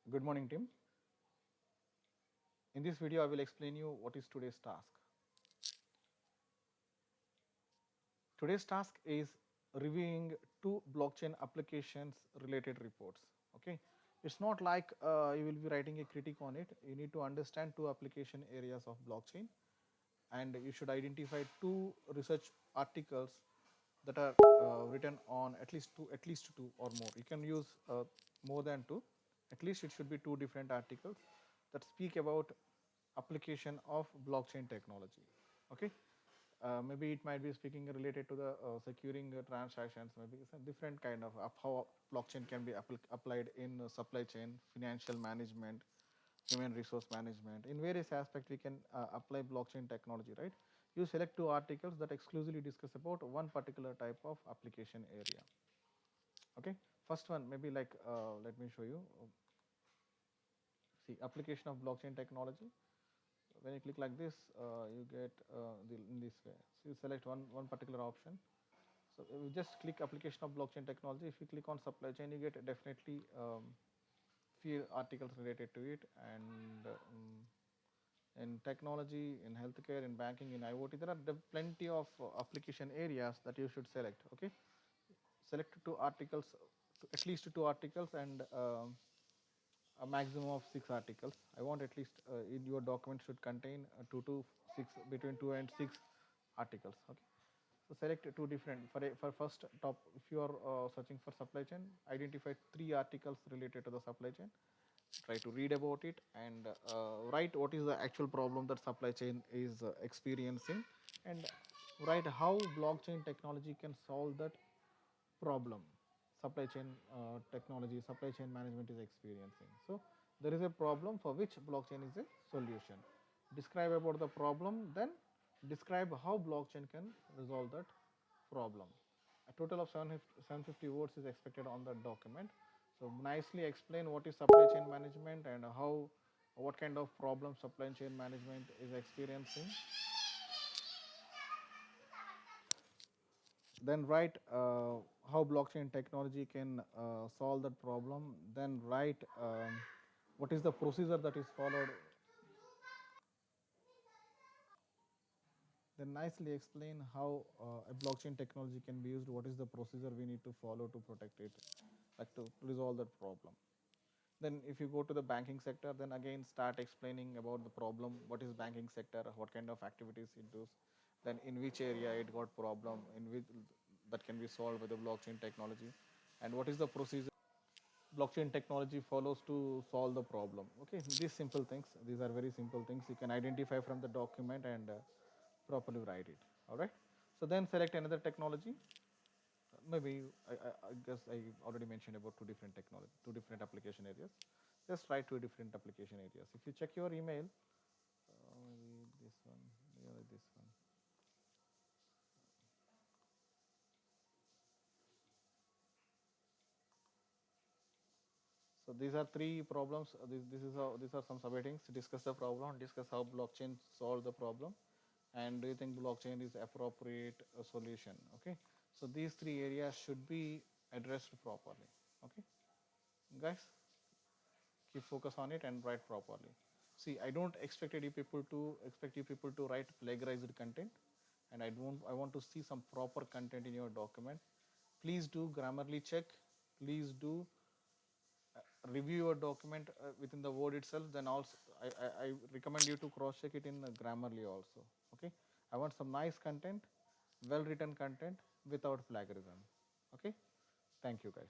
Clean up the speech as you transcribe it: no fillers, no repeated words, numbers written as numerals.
Good morning, team. In this video, I will explain you what is today's task. Today's task is reviewing two blockchain applications related reports. Okay, it's not like you will be writing a critique on it. You need to understand two application areas of blockchain, and you should identify two research articles that are written on at least two or more. You can use more than two. At least it should be two different articles that speak about application of blockchain technology. Okay, maybe it might be speaking related to the securing transactions. Maybe it's a different kind of how blockchain can be applied in supply chain, financial management, human resource management. In various aspects, we can apply blockchain technology, right? You select two articles that exclusively discuss about one particular type of application area. Okay, first one maybe like let me show you. See, application of blockchain technology. When you click like this, you get in this way. So you select one particular option. So you just click application of blockchain technology. If you click on supply chain, you get definitely few articles related to it, and in technology, in healthcare, in banking, in IoT, there are plenty of application areas that you should select. Okay, select two articles, at least two articles, and a maximum of 6 articles. I want at least in your document should contain two to six, between 2 and 6 articles. Okay, so select two different for first top. If you are searching for supply chain, identify 3 articles related to the supply chain. Try to read about it and write what is the actual problem that supply chain is experiencing, and write how blockchain technology can solve that problem supply chain technology, supply chain management is experiencing. So there is a problem for which blockchain is a solution. Describe about the problem, then describe how blockchain can resolve that problem. A total of 750 words is expected on the document. So nicely explain what is supply chain management and how, what kind of problem supply chain management is experiencing. Then write how blockchain technology can solve that problem. Then write what is the procedure that is followed. Then nicely explain how a blockchain technology can be used, what is the procedure we need to follow to protect it, like to resolve that problem. Then if you go to the banking sector, then again start explaining about the problem, what is banking sector, what kind of activities it does, then in which area it got problem, in which that can be solved with the blockchain technology, and what is the procedure blockchain technology follows to solve the problem. Okay, these simple things, these are very simple things you can identify from the document and properly write it. All right, so then select another technology. Maybe I guess I already mentioned about two different technology, two different application areas. Just try two different application areas. If you check your email, maybe this one, yeah, this one. So these are three problems. This is how, these are some subheadings. Discuss the problem, discuss how blockchain solve the problem, and do you think blockchain is appropriate solution? Okay, so these three areas should be addressed properly. Okay, guys, keep focus on it and write properly. See, I don't expect you people to write plagiarized content, and I want to see some proper content in your document. Please do grammarly check. Please do review your document within the word itself. Then also I recommend you to cross check it in grammarly also. Okay, I want some nice content, well written content without plagiarism. Okay, thank you guys.